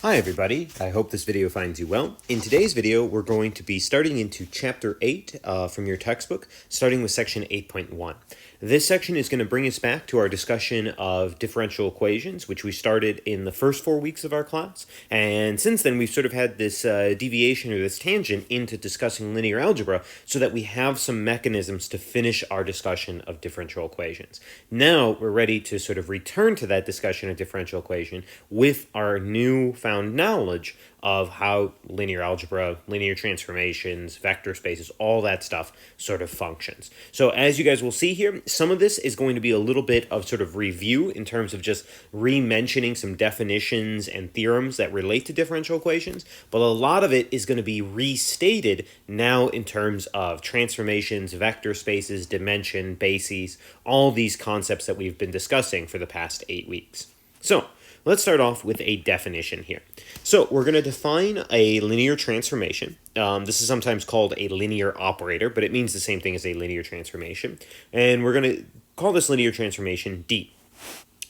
Hi everybody, I hope this video finds you well. In today's video, we're going to be starting into Chapter 8 from your textbook, starting with Section 8.1. This section is going to bring us back to our discussion of differential equations, which we started in the first 4 weeks of our class. And since then, we've sort of had this deviation or this tangent into discussing linear algebra so that we have some mechanisms to finish our discussion of differential equations. Now we're ready to sort of return to that discussion of differential equation with our newfound knowledge of how linear algebra, linear transformations, vector spaces, all that stuff sort of functions. So as you guys will see here, some of this is going to be a little bit of sort of review in terms of just re-mentioning some definitions and theorems that relate to differential equations, but a lot of it is going to be restated now in terms of transformations, vector spaces, dimension, bases, all these concepts that we've been discussing for the past 8 weeks. So let's start off with a definition here. So we're going to define a linear transformation. This is sometimes called a linear operator, but it means the same thing as a linear transformation. And we're going to call this linear transformation D.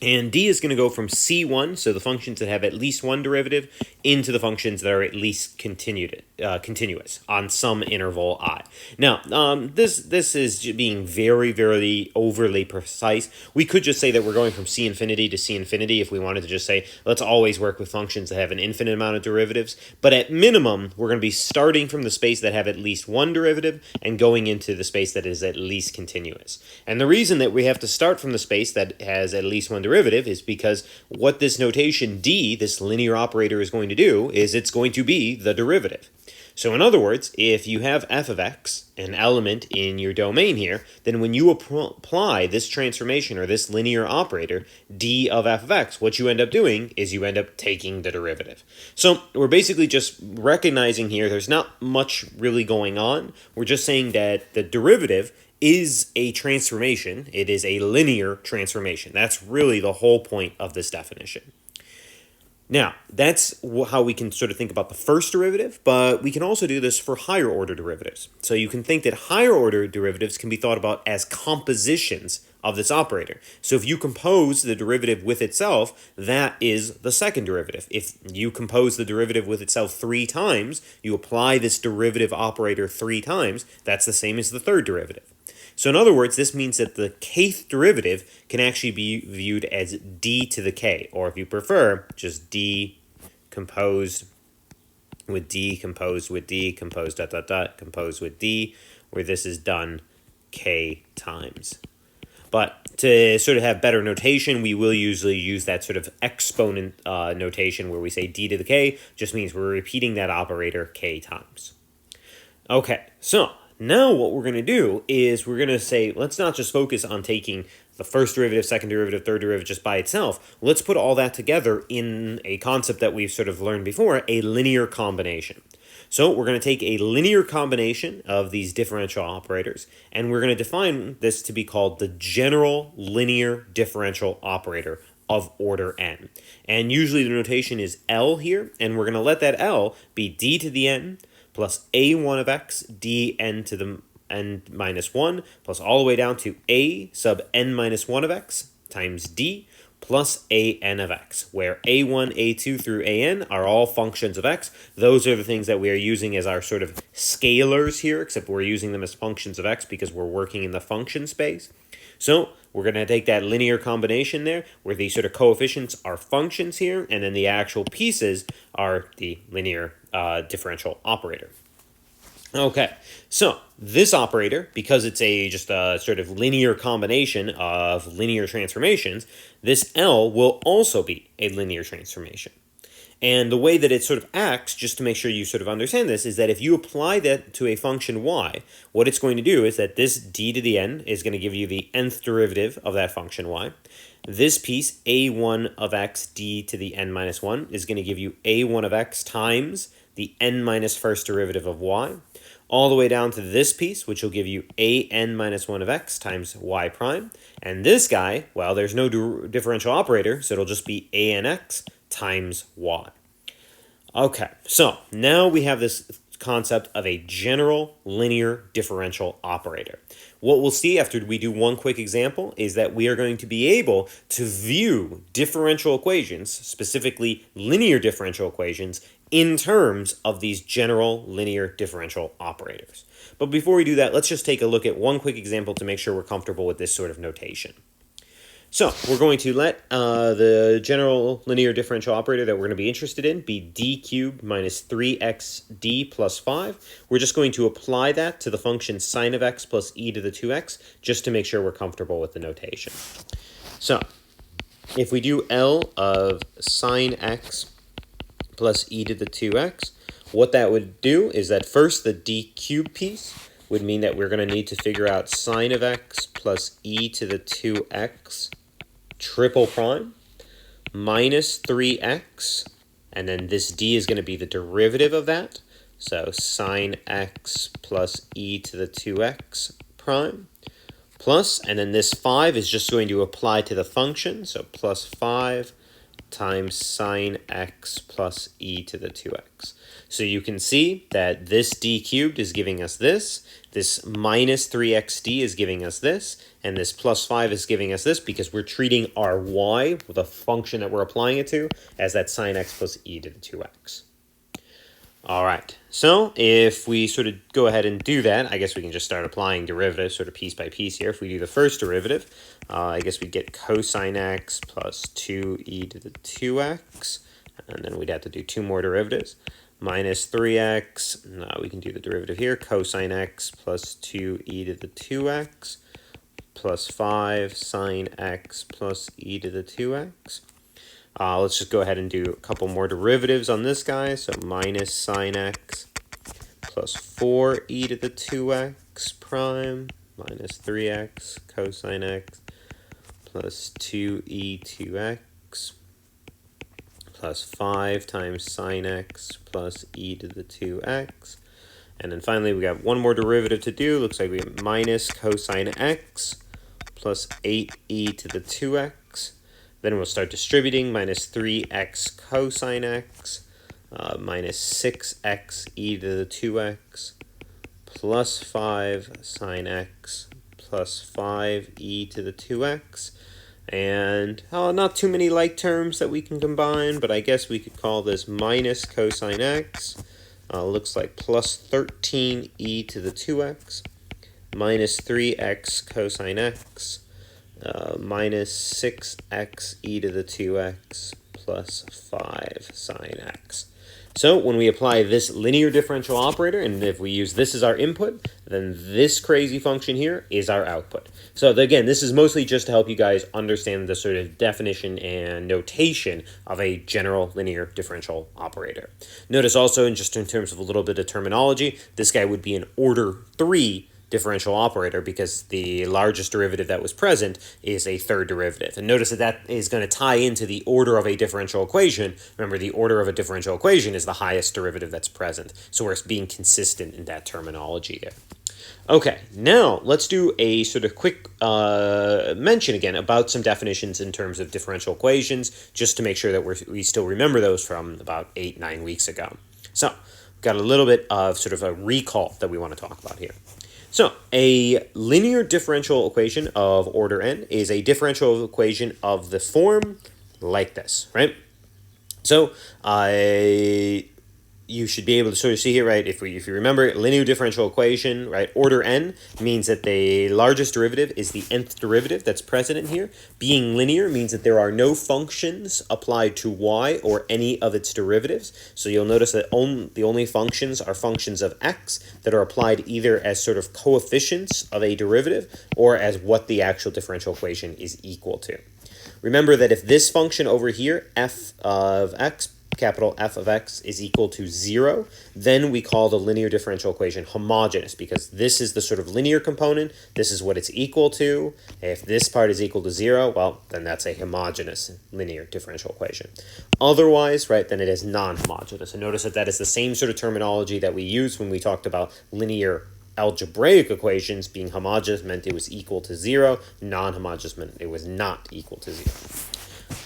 And D is going to go from C1, so the functions that have at least one derivative, into the functions that are at least continuous on some interval I. Now, this is being very, very overly precise. We could just say that we're going from C infinity to C infinity if we wanted to just say, let's always work with functions that have an infinite amount of derivatives. But at minimum, we're going to be starting from the space that have at least one derivative and going into the space that is at least continuous. And the reason that we have to start from the space that has at least one derivative is because what this notation D, this linear operator, is going to do is it's going to be the derivative. So in other words, if you have f of x, an element in your domain here, then when you apply this transformation or this linear operator, D of f of x, what you end up doing is you end up taking the derivative. So we're basically just recognizing here there's not much really going on. We're just saying that the derivative is a transformation. It is a linear transformation. That's really the whole point of this definition. Now, that's how we can sort of think about the first derivative, but we can also do this for higher order derivatives. So you can think that higher order derivatives can be thought about as compositions of this operator. So if you compose the derivative with itself, that is the second derivative. If you compose the derivative with itself 3 times, you apply this derivative operator 3 times, that's the same as the third derivative. So in other words, this means that the kth derivative can actually be viewed as d to the k, or if you prefer, just d composed with d, composed with d, composed ... composed with d, where this is done k times. But to sort of have better notation, we will usually use that sort of exponent notation where we say d to the k, just means we're repeating that operator k times. Okay, so now what we're going to do is we're going to say, let's not just focus on taking the first derivative, second derivative, third derivative just by itself. Let's put all that together in a concept that we've sort of learned before, a linear combination. So we're going to take a linear combination of these differential operators, and we're going to define this to be called the general linear differential operator of order n. And usually the notation is L here, and we're going to let that L be d to the n plus a1 of x dn to the n minus 1 plus all the way down to a sub n minus 1 of x times d plus an of x, where a1, a2 through an are all functions of x. Those are the things that we are using as our sort of scalars here, except we're using them as functions of x because we're working in the function space. So we're going to take that linear combination there, where the sort of coefficients are functions here, and then the actual pieces are the linear differential operator. Okay, so this operator, because it's just a sort of linear combination of linear transformations, this L will also be a linear transformation. And the way that it sort of acts, just to make sure you sort of understand this, is that if you apply that to a function y, what it's going to do is that this d to the n is going to give you the nth derivative of that function y. This piece, a1 of x d to the n minus 1, is going to give you a1 of x times the n minus first derivative of y, all the way down to this piece, which will give you an minus 1 of x times y prime. And this guy, well, there's no differential operator, so it'll just be an x times y. Okay, so now we have this concept of a general linear differential operator. What we'll see after we do one quick example is that we are going to be able to view differential equations, specifically linear differential equations, in terms of these general linear differential operators. But before we do that, let's just take a look at one quick example to make sure we're comfortable with this sort of notation. So we're going to let the general linear differential operator that we're going to be interested in be d cubed minus 3xd plus 5. We're just going to apply that to the function sine of x plus e to the 2x just to make sure we're comfortable with the notation. So if we do L of sine x plus e to the 2x, what that would do is that first the d cubed piece would mean that we're going to need to figure out sine of x plus e to the 2x triple prime minus 3x, and then this d is going to be the derivative of that, so sine x plus e to the 2x prime, plus, and then this 5 is just going to apply to the function, so plus 5 times sine x plus e to the 2x. So you can see that this d cubed is giving us this minus 3xd is giving us this, and this plus 5 is giving us this because we're treating our y, the function that we're applying it to, as that sine x plus e to the 2x. All right, so if we sort of go ahead and do that, I guess we can just start applying derivatives sort of piece by piece here. If we do the first derivative, I guess we'd get cosine x plus 2e to the 2x, and then we'd have to do two more derivatives. Minus 3x, no, we can do the derivative here, cosine x plus 2e to the 2x, plus 5 sine x plus e to the 2x. Let's just go ahead and do a couple more derivatives on this guy. So minus sine x plus 4e to the 2x prime minus 3x cosine x plus 2e 2x plus 5 times sine x plus e to the 2x. And then finally, we got one more derivative to do. Looks like we have minus cosine x plus 8e to the 2x. Then we'll start distributing, minus 3x cosine x, minus 6x e to the 2x, plus 5 sine x, plus 5 e to the 2x. And not too many like terms that we can combine, but I guess we could call this minus cosine x. Looks like plus 13e to the 2x, minus 3x cosine x, minus 6x e to the 2x, plus 5 sine x. So when we apply this linear differential operator, and if we use this as our input, then this crazy function here is our output. So again, this is mostly just to help you guys understand the sort of definition and notation of a general linear differential operator. Notice also, just in terms of a little bit of terminology, this guy would be an order 3 differential operator because the largest derivative that was present is a third derivative. And notice that that is going to tie into the order of a differential equation. Remember, the order of a differential equation is the highest derivative that's present. So we're being consistent in that terminology here. Okay, now let's do a sort of quick mention again about some definitions in terms of differential equations, just to make sure that we still remember those from about 8-9 weeks ago. So we've got a little bit of sort of a recall that we want to talk about here. So a linear differential equation of order n is a differential equation of the form like this, right? So you should be able to sort of see here, right? If you remember, linear differential equation, right? Order n means that the largest derivative is the nth derivative that's present in here. Being linear means that there are no functions applied to y or any of its derivatives. So you'll notice that the only functions are functions of x that are applied either as sort of coefficients of a derivative or as what the actual differential equation is equal to. Remember that if this function over here, f of x, capital F of x is equal to 0, then we call the linear differential equation homogeneous because this is the sort of linear component. This is what it's equal to. If this part is equal to 0, well, then that's a homogeneous linear differential equation. Otherwise, right, then it is non-homogeneous. And notice that that is the same sort of terminology that we used when we talked about linear algebraic equations. Being homogeneous meant it was equal to 0. Non-homogeneous meant it was not equal to 0.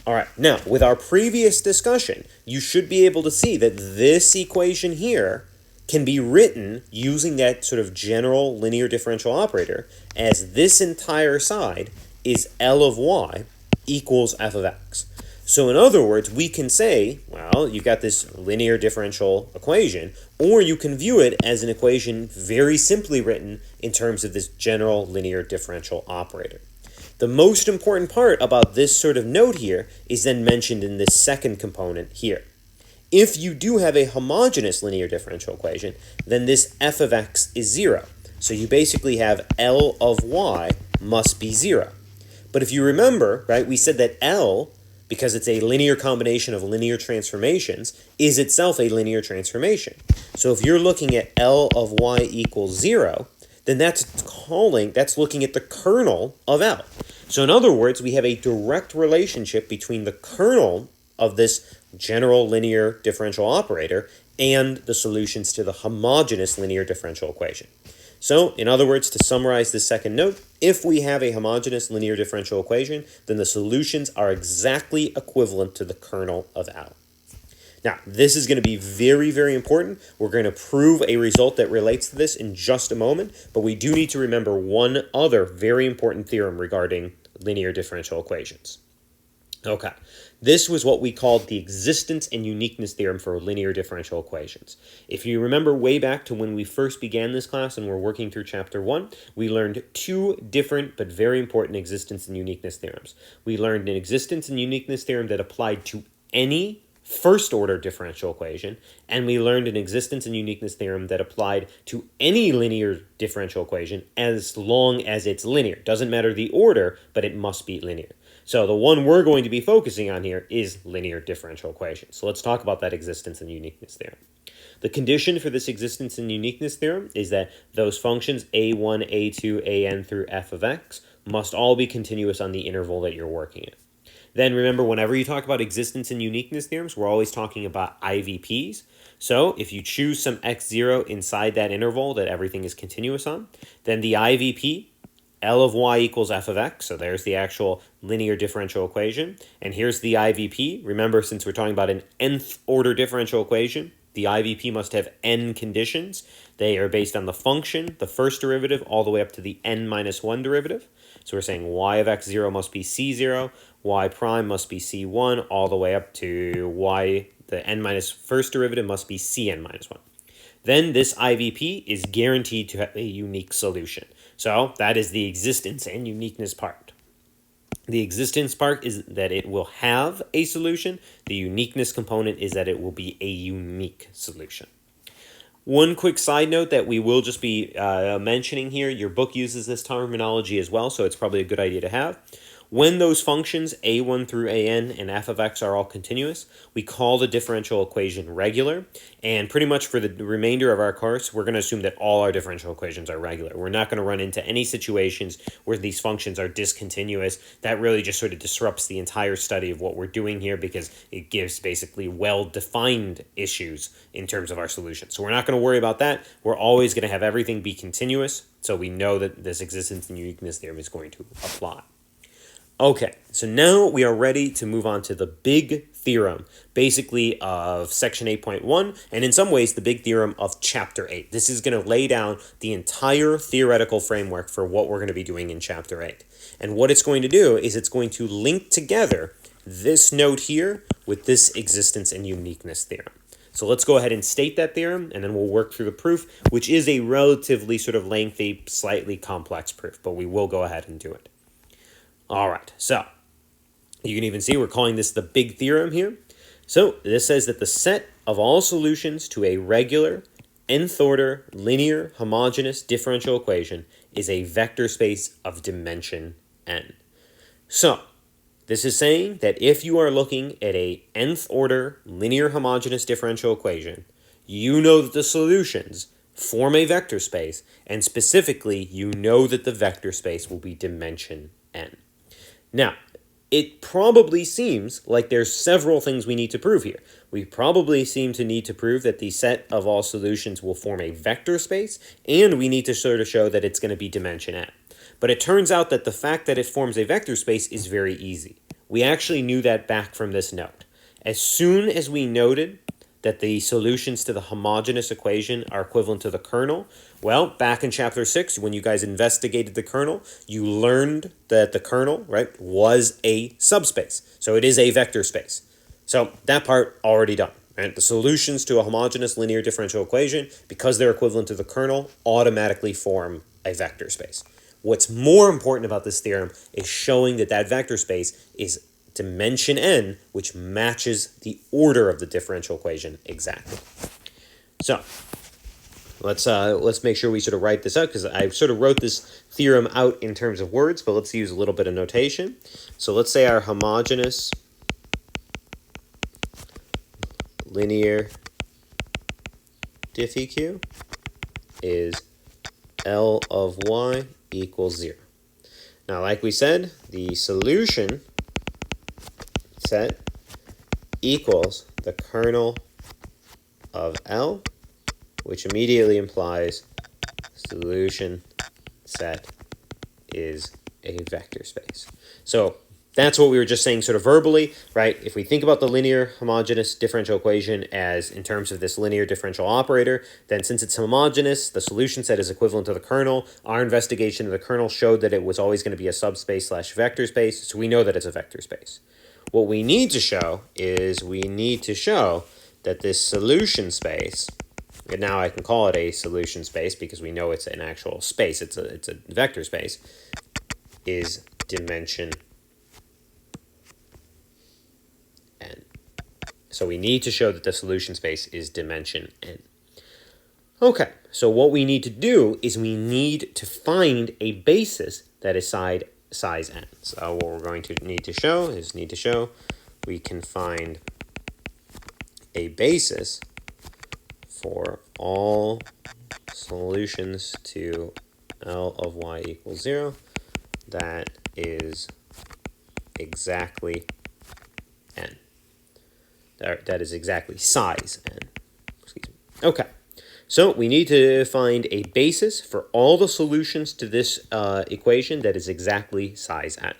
All right, now, with our previous discussion, you should be able to see that this equation here can be written using that sort of general linear differential operator as this entire side is L of y equals f of x. So in other words, we can say, well, you've got this linear differential equation, or you can view it as an equation very simply written in terms of this general linear differential operator. The most important part about this sort of note here is then mentioned in this second component here. If you do have a homogeneous linear differential equation, then this f of x is 0. So you basically have L of y must be 0. But if you remember, right, we said that L, because it's a linear combination of linear transformations, is itself a linear transformation. So if you're looking at L of y equals 0, then that's looking at the kernel of L. So in other words, we have a direct relationship between the kernel of this general linear differential operator and the solutions to the homogeneous linear differential equation. So, in other words, to summarize this second note, if we have a homogeneous linear differential equation, then the solutions are exactly equivalent to the kernel of L. Now, this is going to be very, very important. We're going to prove a result that relates to this in just a moment, but we do need to remember one other very important theorem regarding linear differential equations. Okay, this was what we called the existence and uniqueness theorem for linear differential equations. If you remember way back to when we first began this class and we're working through chapter 1, we learned two different but very important existence and uniqueness theorems. We learned an existence and uniqueness theorem that applied to any first-order differential equation, and we learned an existence and uniqueness theorem that applied to any linear differential equation as long as it's linear. Doesn't matter the order, but it must be linear. So the one we're going to be focusing on here is linear differential equations. So let's talk about that existence and uniqueness theorem. The condition for this existence and uniqueness theorem is that those functions a1, a2, an through f of x must all be continuous on the interval that you're working in. Then remember, whenever you talk about existence and uniqueness theorems, we're always talking about IVPs. So if you choose some x0 inside that interval that everything is continuous on, then the IVP, L of y equals f of x, so there's the actual linear differential equation. And here's the IVP. Remember, since we're talking about an nth order differential equation, the IVP must have n conditions. They are based on the function, the first derivative, all the way up to the n minus 1 derivative. So we're saying y of x0 must be c0, y prime must be c1, all the way up to y, the n minus first derivative must be cn minus 1. Then this IVP is guaranteed to have a unique solution. So that is the existence and uniqueness part. The existence part is that it will have a solution. The uniqueness component is that it will be a unique solution. One quick side note that we will just be mentioning here, your book uses this terminology as well, so it's probably a good idea to have. When those functions, a1 through an and f of x are all continuous, we call the differential equation regular. And pretty much for the remainder of our course, we're going to assume that all our differential equations are regular. We're not going to run into any situations where these functions are discontinuous. That really just sort of disrupts the entire study of what we're doing here because it gives basically well-defined issues in terms of our solution. So we're not going to worry about that. We're always going to have everything be continuous, so we know that this existence and uniqueness theorem is going to apply. Okay, so now we are ready to move on to the big theorem, basically of section 8.1, and in some ways the big theorem of chapter 8. This is going to lay down the entire theoretical framework for what we're going to be doing in chapter 8. And what it's going to do is it's going to link together this note here with this existence and uniqueness theorem. So let's go ahead and state that theorem, and then we'll work through the proof, which is a relatively sort of lengthy, slightly complex proof, but we will go ahead and do it. All right, so you can even see we're calling this the big theorem here. So this says that the set of all solutions to a regular, nth order, linear, homogeneous differential equation is a vector space of dimension n. So this is saying that if you are looking at a nth order, linear, homogeneous differential equation, you know that the solutions form a vector space, and specifically, you know that the vector space will be dimension n. Now, it probably seems like there's several things we need to prove here. We probably seem to need to prove that the set of all solutions will form a vector space, and we need to sort of show that it's going to be dimension n. But it turns out that the fact that it forms a vector space is very easy. We actually knew that back from this note. As soon as we noted that the solutions to the homogeneous equation are equivalent to the kernel? Well, back in chapter 6, when you guys investigated the kernel, you learned that the kernel, right, was a subspace. So it is a vector space. So that part already done. Right? The solutions to a homogeneous linear differential equation, because they're equivalent to the kernel, automatically form a vector space. What's more important about this theorem is showing that that vector space is dimension n, which matches the order of the differential equation exactly. So let's make sure we sort of write this out, because I sort of wrote this theorem out in terms of words, but let's use a little bit of notation. So let's say our homogeneous linear diff EQ is L of y equals 0. Now, like we said, the solution set equals the kernel of L, which immediately implies solution set is a vector space. So that's what we were just saying sort of verbally, right? If we think about the linear homogeneous differential equation as in terms of this linear differential operator, then since it's homogeneous, the solution set is equivalent to the kernel. Our investigation of the kernel showed that it was always going to be a subspace slash vector space, so we know that it's a vector space. What we need to show is we need to show that this solution space, and now I can call it a solution space because we know it's an actual space, it's a vector space, is dimension n. So we need to show that the solution space is dimension n. Okay, so what we need to do is we need to find a basis that is size n. So what we're going to need to show is we can find a basis for all solutions to L of y equals 0 that is exactly n. That is exactly size n. Excuse me. Okay. So we need to find a basis for all the solutions to this equation that is exactly size n.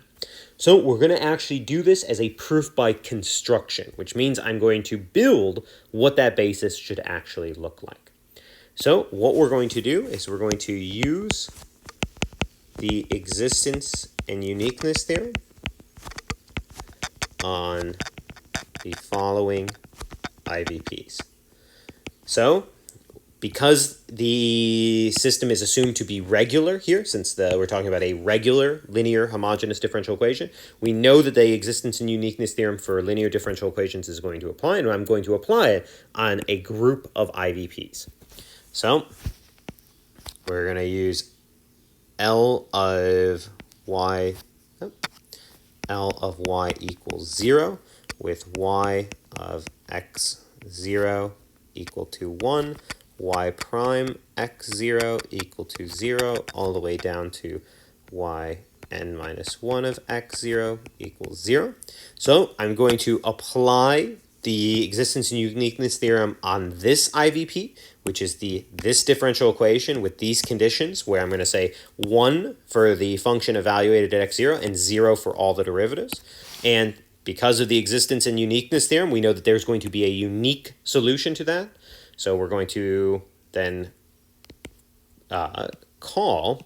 So we're going to actually do this as a proof by construction, which means I'm going to build what that basis should actually look like. So what we're going to do is we're going to use the existence and uniqueness theorem on the following IVPs. So because the system is assumed to be regular here, since we're talking about a regular linear homogeneous differential equation, we know that the existence and uniqueness theorem for linear differential equations is going to apply, and I'm going to apply it on a group of IVPs. So we're going to use L of y equals 0 with y of x0 equal to 1, y prime x0 equal to 0, all the way down to y n minus 1 of x0 equals 0. So I'm going to apply the existence and uniqueness theorem on this IVP, which is this differential equation with these conditions, where I'm going to say 1 for the function evaluated at x0 and 0 for all the derivatives. And because of the existence and uniqueness theorem, we know that there's going to be a unique solution to that. So we're going to then call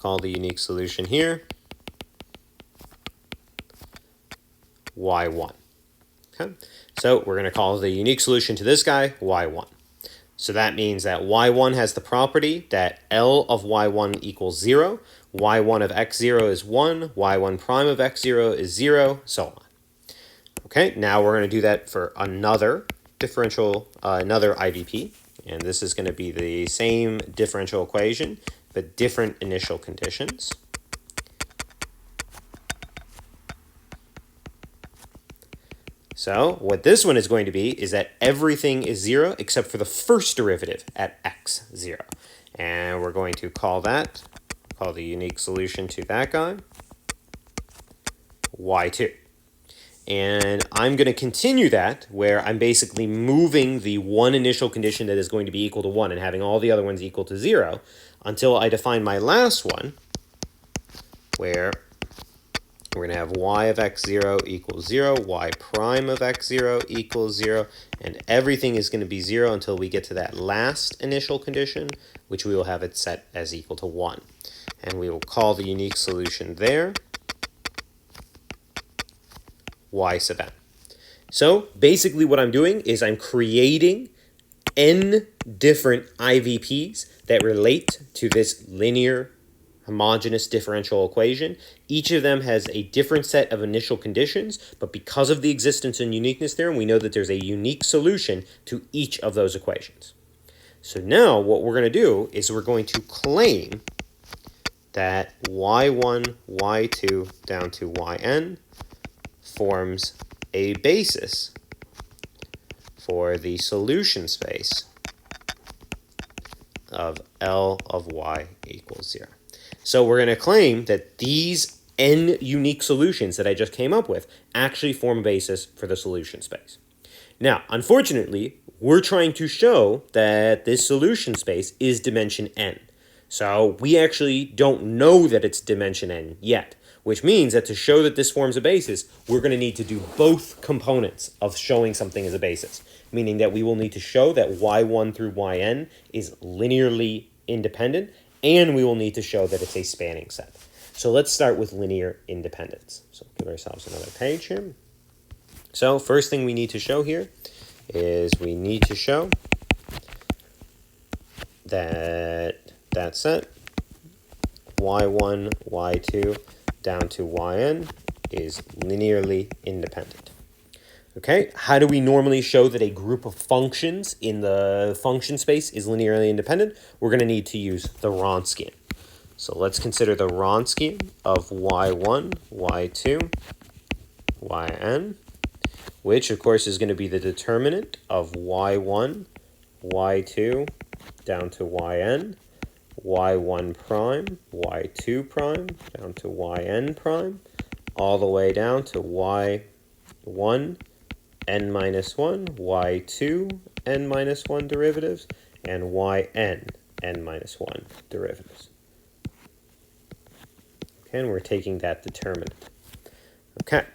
the unique solution here y1. Okay, so we're going to call the unique solution to this guy y1. So that means that y1 has the property that L of y1 equals 0, y1 of x0 is 1, y1 prime of x0 is 0, so on. Okay, now we're going to do that for another differential, another IVP, and this is going to be the same differential equation, but different initial conditions. So what this one is going to be is that everything is 0 except for the first derivative at x0. And we're going to call the unique solution to that guy y2. And I'm going to continue that where I'm basically moving the one initial condition that is going to be equal to 1 and having all the other ones equal to 0 until I define my last one, where We're going to have y of x0 equals 0, y prime of x0 equals 0, and everything is going to be 0 until we get to that last initial condition, which we will have it set as equal to 1. And we will call the unique solution there y sub n. So basically what I'm doing is I'm creating n different IVPs that relate to this linear homogeneous differential equation. Each of them has a different set of initial conditions, but because of the existence and uniqueness theorem, we know that there's a unique solution to each of those equations. So now what we're going to do is we're going to claim that y1, y2 down to yn forms a basis for the solution space of L of y equals 0. So we're going to claim that these n unique solutions that I just came up with actually form a basis for the solution space. Now, unfortunately, we're trying to show that this solution space is dimension n. So we actually don't know that it's dimension n yet, which means that to show that this forms a basis, we're going to need to do both components of showing something as a basis, meaning that we will need to show that y1 through yn is linearly independent, and we will need to show that it's a spanning set. So let's start with linear independence. So give ourselves another page here. So first thing we need to show here is we need to show that that set y1, y2 down to yn is linearly independent. Okay, how do we normally show that a group of functions in the function space is linearly independent? We're going to need to use the Wronskian. So let's consider the Wronskian of y1, y2, yn, which of course is going to be the determinant of y1, y2 down to yn, y1 prime, y2 prime down to yn prime, all the way down to y1 n minus 1, y2 n minus 1 derivatives, and yn n minus 1 derivatives. Okay, and we're taking that determinant. Okay,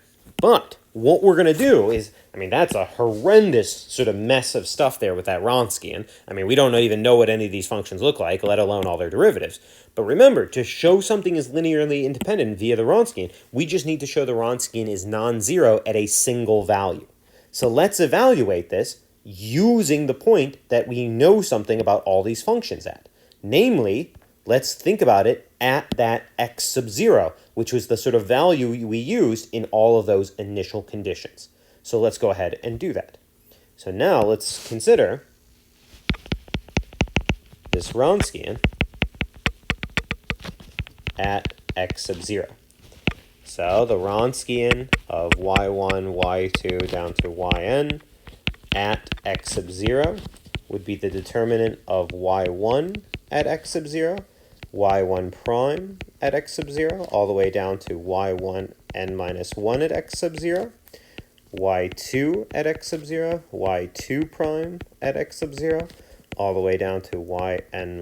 but what we're going to do is, I mean, that's a horrendous sort of mess of stuff there with that Wronskian. I mean, we don't even know what any of these functions look like, let alone all their derivatives. But remember, to show something is linearly independent via the Wronskian, we just need to show the Wronskian is non-zero at a single value. So let's evaluate this using the point that we know something about all these functions at. Namely, let's think about it at that x sub 0, which was the sort of value we used in all of those initial conditions. So let's go ahead and do that. So now let's consider this Wronskian at x sub 0. So the Wronskian of y1, y2 down to yn at x sub 0 would be the determinant of y1 at x sub 0, y1 prime at x sub 0, all the way down to y1 n minus 1 at x sub 0, y2 at x sub 0, y2 prime at x sub 0, all the way down to y2 n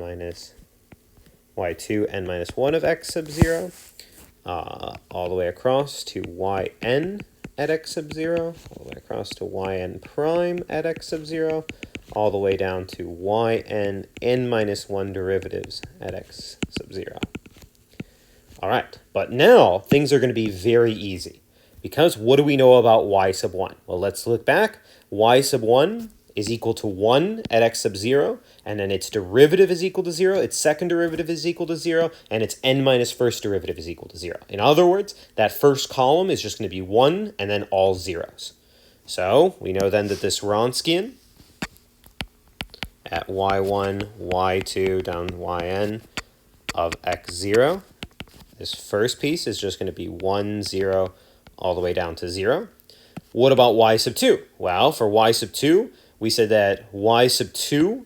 minus 1 of x sub 0, all the way across to yn at x sub 0, all the way across to yn prime at x sub 0, all the way down to yn n minus 1 derivatives at x sub 0. All right, but now things are going to be very easy, because what do we know about y sub 1? Well, let's look back. Y sub 1 is equal to 1 at x sub 0, and then its derivative is equal to 0, its second derivative is equal to 0, and its n minus first derivative is equal to 0. In other words, that first column is just going to be 1 and then all zeros. So we know then that this Wronskian at y1, y2 down yn of x0, this first piece is just going to be 1, 0, all the way down to 0. What about y sub 2? Well, for y sub 2, we said that y sub 2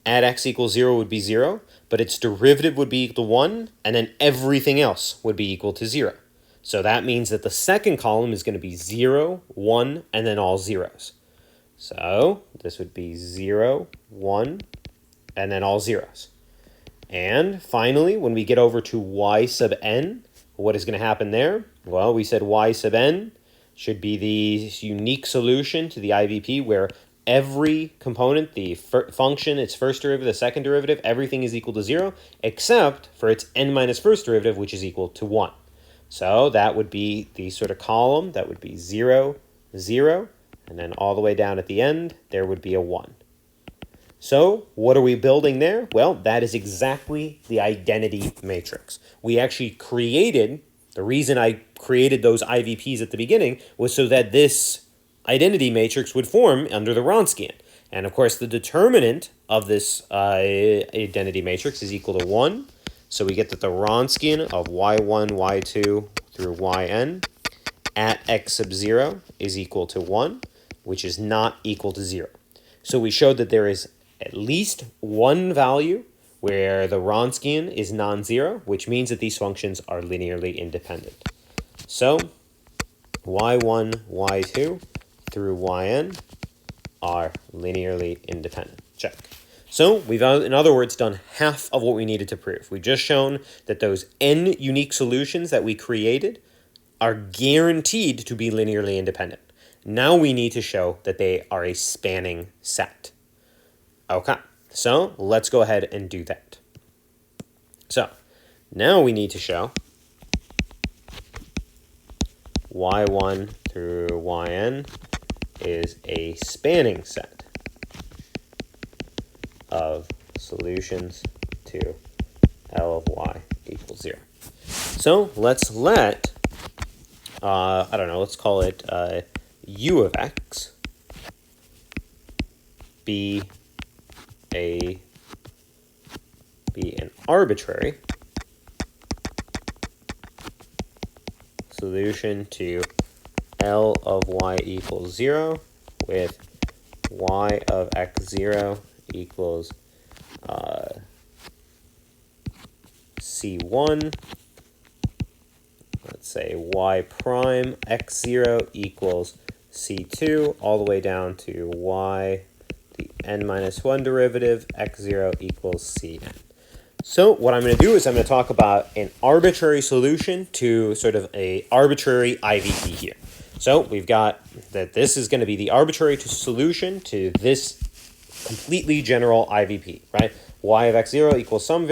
at x equals 0 would be 0, but its derivative would be equal to 1, and then everything else would be equal to 0. So that means that the second column is going to be 0, 1, and then all zeros. So this would be 0, 1, and then all zeros. And finally, when we get over to y sub n, what is going to happen there? Well, we said y sub n should be the unique solution to the IVP where every component, the function, its first derivative, the second derivative, everything is equal to 0, except for its n minus first derivative, which is equal to 1. So that would be the sort of column that would be 0, 0, and then all the way down at the end, there would be a 1. So what are we building there? Well, that is exactly the identity matrix. We actually created, the reason I created those IVPs at the beginning was so that this identity matrix would form under the Wronskian. And of course, the determinant of this identity matrix is equal to 1. So we get that the Wronskian of y1, y2 through yn at x sub 0 is equal to 1, which is not equal to 0. So we showed that there is at least one value where the Wronskian is non-zero, which means that these functions are linearly independent. So y1, y2 through yn are linearly independent. Check. So we've, in other words, done half of what we needed to prove. We've just shown that those n unique solutions that we created are guaranteed to be linearly independent. Now we need to show that they are a spanning set. Okay, so let's go ahead and do that. So now we need to show y1 through yn is a spanning set of solutions to L of y equals 0. So let's let, let's call it u of x be an arbitrary solution to L of y equals 0 with y of x0 equals C1, let's say y prime x0 equals C2, all the way down to y, the n minus 1 derivative, x0 equals Cn. So what I'm going to do is I'm going to talk about an arbitrary solution to sort of a arbitrary IVP here. So we've got that this is going to be the arbitrary solution to this completely general IVP, right? Y of x0 equals some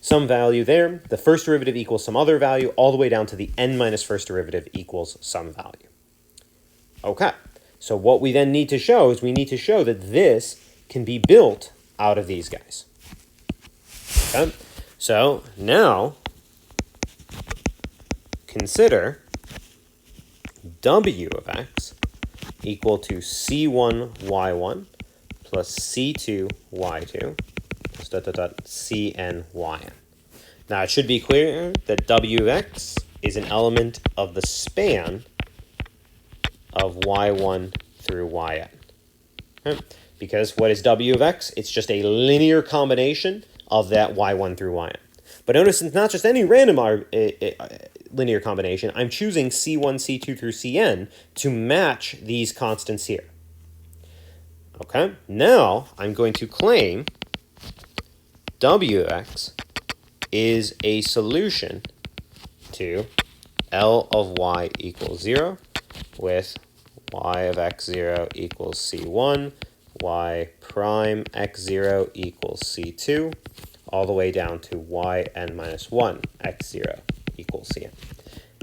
some value there. The first derivative equals some other value, all the way down to the n minus first derivative equals some value. Okay, so what we then need to show is we need to show that this can be built out of these guys. Okay, so now consider w of x equal to c1 y1 plus c2 y2 plus cn yn. Now it should be clear that w of x is an element of the span of y1 through yn. Okay? Because what is w of x? It's just a linear combination of that y1 through yn. But notice it's not just any random linear combination. I'm choosing c1, c2 through cn to match these constants here. Okay, now I'm going to claim w of x is a solution to L of y equals 0 with y of x0 equals c1, y prime x0 equals c2, all the way down to yn minus 1 x0 equals cn.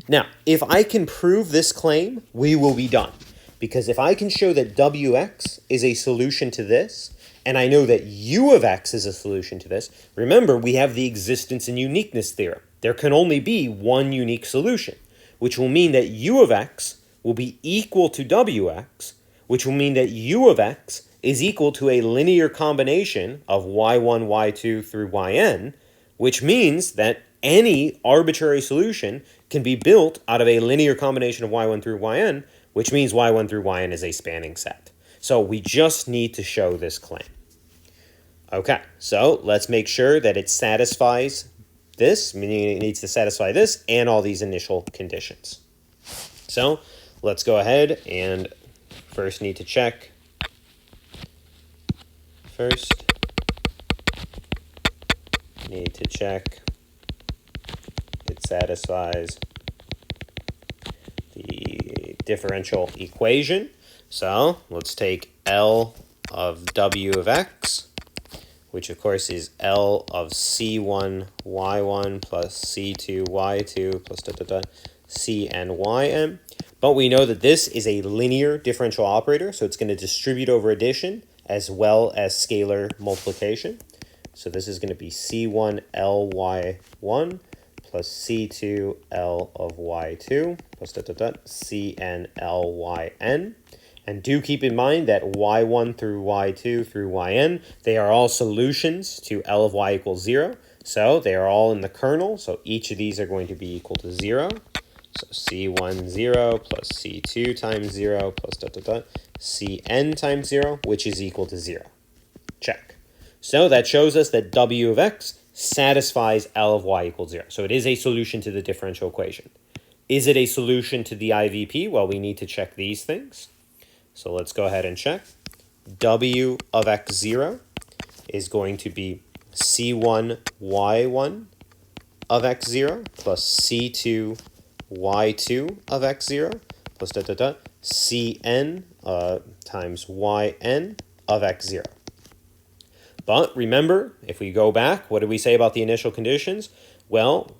Now, if I can prove this claim, we will be done. Because if I can show that wx is a solution to this, and I know that u of x is a solution to this, remember we have the existence and uniqueness theorem. There can only be one unique solution, which will mean that u of x will be equal to wx, which will mean that u of x is equal to a linear combination of y1, y2 through yn, which means that any arbitrary solution can be built out of a linear combination of y1 through yn, which means y1 through yn is a spanning set. So we just need to show this claim. Okay, so let's make sure that it satisfies this, meaning it needs to satisfy this and all these initial conditions. So let's go ahead and first need to check. It satisfies the differential equation. So let's take L of W of x, which of course is L of C1 y1 plus C2 y2 plus Cn yn. But we know that this is a linear differential operator, so it's going to distribute over addition as well as scalar multiplication. So this is going to be C1 Ly1 plus C2 L of y2 plus Cn Lyn. And do keep in mind that y1 through y2 through yn, they are all solutions to L of y equals 0. So they are all in the kernel, so each of these are going to be equal to 0. So C1 0 plus C2 times 0 plus Cn times 0, which is equal to 0. Check. So that shows us that W of x satisfies L of y equals 0. So it is a solution to the differential equation. Is it a solution to the IVP? Well, we need to check these things. So let's go ahead and check. W of x0 is going to be C1 y1 of x0 plus C2 y2 of x0 plus Cn times yn of x0. But remember, if we go back, what did we say about the initial conditions? Well,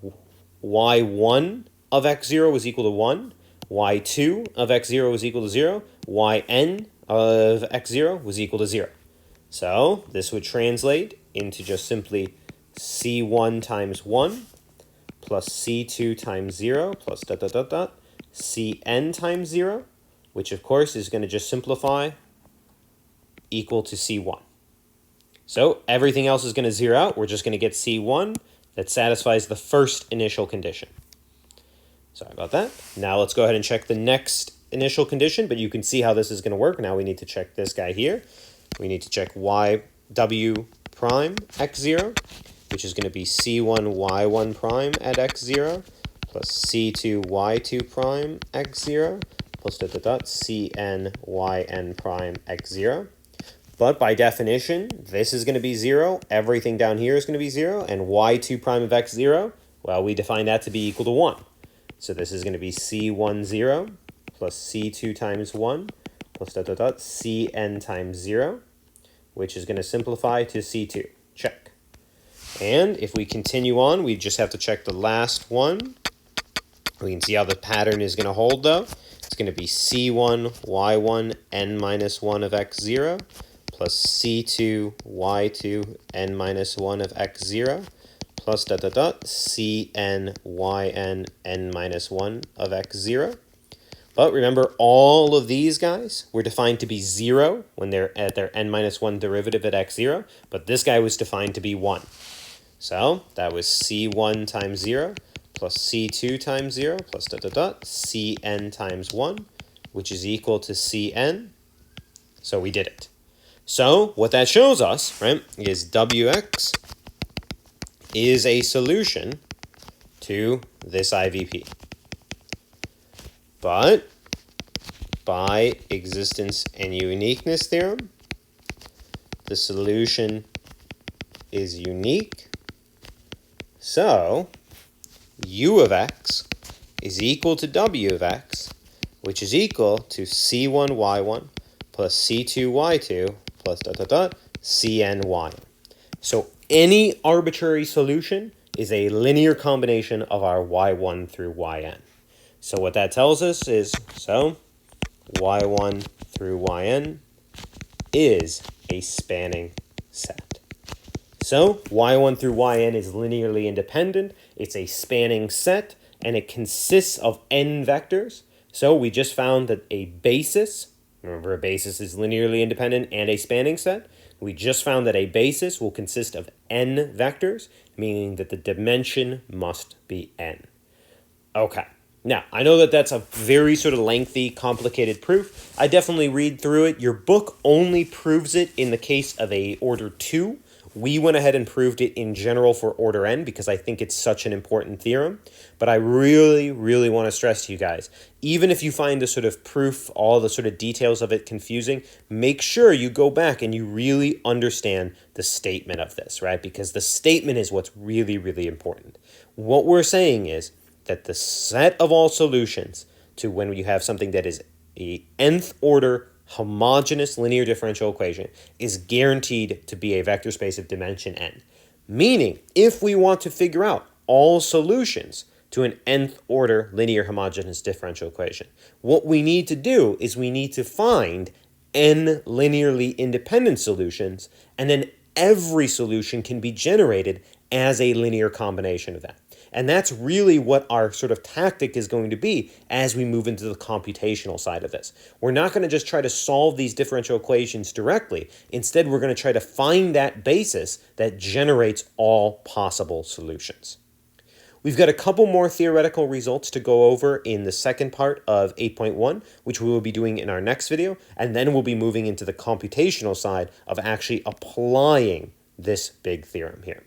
y1 of x0 was equal to 1, y2 of x0 was equal to 0, yn of x0 was equal to 0. So this would translate into just simply c1 times 1 plus c2 times 0 plus cn times 0, which of course is going to just simplify equal to c1. So everything else is going to zero out. We're just going to get c1 that satisfies the first initial condition. Sorry about that. Now let's go ahead and check the next initial condition, but you can see how this is going to work. Now we need to check this guy here. We need to check w prime x0, which is going to be c1 y1 prime at x0 plus c2 y2 prime x0 plus cn yn prime x0. But by definition, this is going to be 0. Everything down here is going to be 0. And y2 prime of x0, well, we define that to be equal to 1. So this is going to be c1 0 plus c2 times 1 plus cn times 0, which is going to simplify to c2. Check. And if we continue on, we just have to check the last one. We can see how the pattern is going to hold, though. It's going to be c1 y1 n minus 1 of x0 plus c2 y2 n minus 1 of x0 plus cn yn n minus 1 of x0. But remember, all of these guys were defined to be 0 when they're at their n minus 1 derivative at x0, but this guy was defined to be 1. So that was c1 times 0 plus c2 times 0 plus cn times 1, which is equal to cn. So we did it. So what that shows us, right, is Wx is a solution to this IVP. But by existence and uniqueness theorem, the solution is unique. So u of x is equal to w of x, which is equal to c1 y1 plus c2 y2 plus cny. So any arbitrary solution is a linear combination of our y1 through yn. So what that tells us is, so y1 through yn is a spanning set. So y1 through yn is linearly independent, it's a spanning set, and it consists of n vectors. So we just found that a basis, remember a basis is linearly independent and a spanning set, we just found that a basis will consist of n vectors, meaning that the dimension must be n. Okay. Now, I know that that's a very sort of lengthy, complicated proof. I definitely read through it. Your book only proves it in the case of a order 2. We went ahead and proved it in general for order n because I think it's such an important theorem. But I really, really want to stress to you guys, even if you find the sort of proof, all the sort of details of it confusing, make sure you go back and you really understand the statement of this, right? Because the statement is what's really, really important. What we're saying is that the set of all solutions to when you have something that is a nth order homogeneous linear differential equation is guaranteed to be a vector space of dimension n. Meaning, if we want to figure out all solutions to an nth order linear homogeneous differential equation, what we need to do is we need to find n linearly independent solutions, and then every solution can be generated as a linear combination of that. And that's really what our sort of tactic is going to be as we move into the computational side of this. We're not going to just try to solve these differential equations directly. Instead, we're going to try to find that basis that generates all possible solutions. We've got a couple more theoretical results to go over in the second part of 8.1, which we will be doing in our next video, and then we'll be moving into the computational side of actually applying this big theorem here.